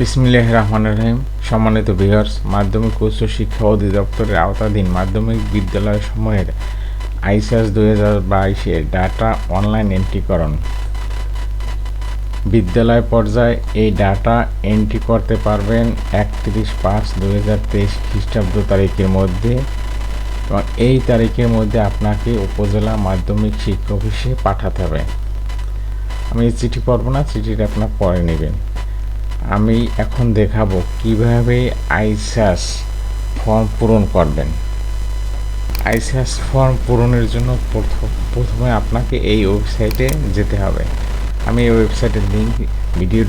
বিসমিল্লাহির রহমানির রহিম। সম্মানিত ভিউয়ার্স, মাধ্যমিক উচ্চ শিক্ষা অধিদপ্তরের আওতাধীন মাধ্যমিক বিদ্যালয় সমূহের আইসিএস 2022-এর ডাটা অনলাইন এন্ট্রিকরণ। বিদ্যালয় পর্যায়ে এই ডাটা এন্ট্রি করতে পারবেন 31/5/2023 খ্রিস্টাব্দ তারিখের মধ্যে, এবং এই তারিখের মধ্যে আপনাকে উপজেলা মাধ্যমিক শিক্ষা অফিসে পাঠাতে হবে। আমি এই চিঠি পড়ব না, চিঠিটা আপনার পরে নেবেন। আমি এখন দেখাবো কিভাবে আইসিএস ফর্ম পূরণ করবেন। আইসিএস ফর্ম পূরণের জন্য প্রথমে আপনাকে এই ওয়েবসাইটে যেতে হবে। আমি এই ওয়েবসাইটের লিঙ্ক ভিডিও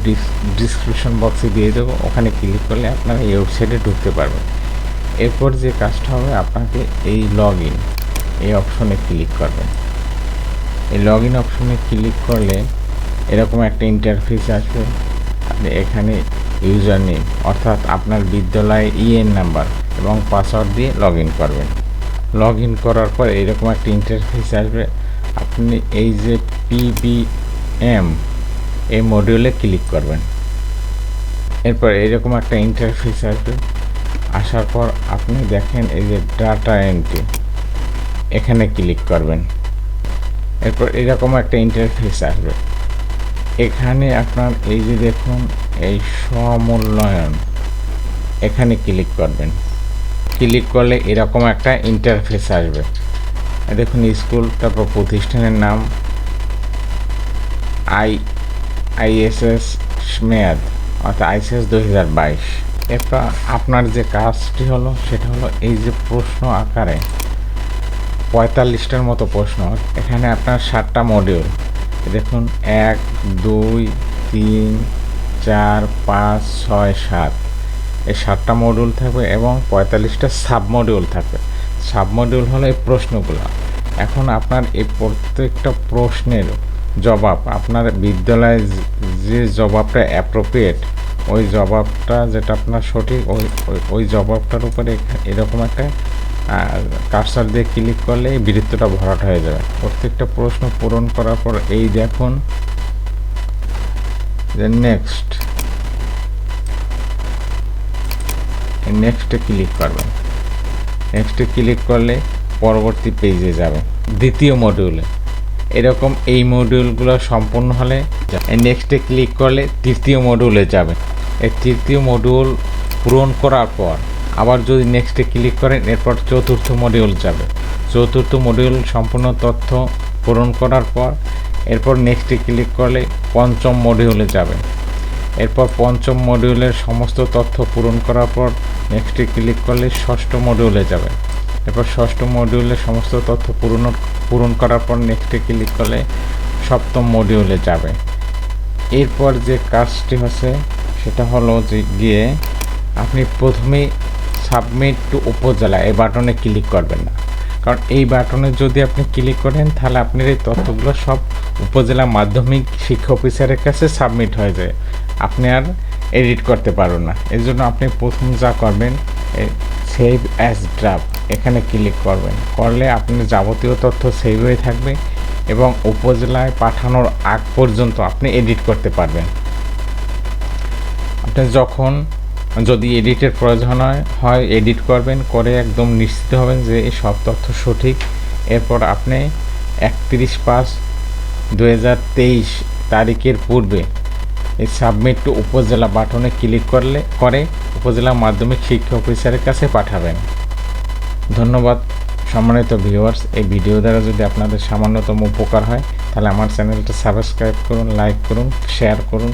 ডিসক্রিপশন বক্সে দিয়ে দেবো, ওখানে ক্লিক করলে আপনারা এই ওয়েবসাইটে ঢুকতে পারবেন। এরপর যে কাজটা হবে, আপনাকে এই লগ ইন এই অপশনে ক্লিক করবেন। এই লগ ইন অপশনে ক্লিক করলে এরকম একটা ইন্টারফেস আসবে। আপনি এখানে ইউজার নেম অর্থাৎ আপনার বিদ্যালয়ে ইএন নাম্বার এবং পাসওয়ার্ড দিয়ে লগ ইন করবেন। লগ ইন করার পর এরকম একটা ইন্টারফেস আসবে। আপনি এই যে পিবিএম এই মডিউলে ক্লিক করবেন। এরপর এরকম একটা ইন্টারফেস আসবে। আসার পর আপনি দেখেন এই যে ডাটা এন্ট্রি, এখানে ক্লিক করবেন। এরপর এরকম একটা ইন্টারফেস আসবে। এখানে আপনার এই যে দেখুন এই স্বমূল্যায়ন, এখানে ক্লিক করবেন। ক্লিক করলে এরকম একটা ইন্টারফেস আসবে। দেখুন স্কুল, তারপর প্রতিষ্ঠানের নাম, আইএসএস মেয়াদ অর্থাৎ আইসিএস 2022। এরপর আপনার যে কাজটি হলো সেটা হলো এই যে প্রশ্ন আকারে 45টার মতো প্রশ্ন। এখানে আপনার 7টা মডিউল দেখুন, 1, 2, 3, 4, 5, 6, 7 এই 7টা মডিউল থাকবে এবং 45টা সাব মডিউল থাকবে। সাব মডিউল হলো এই প্রশ্নগুলো। এখন আপনার এই প্রত্যেকটা প্রশ্নের জবাব আপনার বিদ্যালয়ে যে জবাবটা অ্যাপ্রোপ্রিয়েট, ওই জবাবটা যেটা আপনার সঠিক, ওই জবাবটার উপরে এরকম একটা কার্সার দিয়ে ক্লিক করলে এই বৃত্তটা ভরাট হয়ে যাবে। প্রত্যেকটা প্রশ্ন পূরণ করার পর এই দেখুন যে নেক্সটে ক্লিক করবেন। নেক্সটে ক্লিক করলে পরবর্তী পেজে যাবে, দ্বিতীয় মডিউলে। এরকম এই মডিউলগুলো সম্পূর্ণ হলে নেক্সটে ক্লিক করলে তৃতীয় মডিউলে যাবে। এই তৃতীয় মডিউল পূরণ করার পর আবার যদি নেক্সটে ক্লিক করেন, এরপর চতুর্থ মডিউল যাবে। চতুর্থ মডিউল সম্পূর্ণ তথ্য পূরণ করার পর এরপর নেক্সটে ক্লিক করলে পঞ্চম মডিউলে যাবে। এরপর পঞ্চম মডিউলের সমস্ত তথ্য পূরণ করার পর নেক্সটে ক্লিক করলে ষষ্ঠ মডিউলে যাবে। এরপর ষষ্ঠ মডিউলের সমস্ত তথ্য পূরণ করার পর নেক্সটে ক্লিক করলে সপ্তম মডিউলে যাবে। এরপর যে কাজটি হচ্ছে সেটা হলো যে গিয়ে আপনি প্রথমেই সাবমিট টু উপজেলা এই বাটনে ক্লিক করবেন না, কারণ এই বাটনে যদি আপনি ক্লিক করেন তাহলে আপনার এই তথ্যগুলো সব উপজেলা মাধ্যমিক শিক্ষা অফিসারের কাছে সাবমিট হয়ে যায়, আপনি আর এডিট করতে পারবেন না। এর জন্য আপনি প্রথম যা করবেন, সেভ অ্যাজ ড্রাফট এখানে ক্লিক করবেন। করলে আপনার যাবতীয় তথ্য সেভ হয়ে থাকবে এবং উপজেলায় পাঠানোর আগ পর্যন্ত আপনি এডিট করতে পারবেন। আপনি যখন যদি এডিটের প্রয়োজন হয় এডিট করবেন, করে একদম নিশ্চিত হবেন যে এই সব তথ্য সঠিক। এরপর আপনি 31/5/2023 তারিখের পূর্বে এই সাবমিট টু উপজেলা বাটনে ক্লিক করে উপজেলা মাধ্যমিক শিক্ষা অফিসারের কাছে পাঠাবেন। ধন্যবাদ সম্মানিত ভিউয়ার্স। এই ভিডিও দ্বারা যদি আপনাদের সামান্যতম উপকার হয় তাহলে আমার চ্যানেলটা সাবস্ক্রাইব করুন, লাইক করুন, শেয়ার করুন।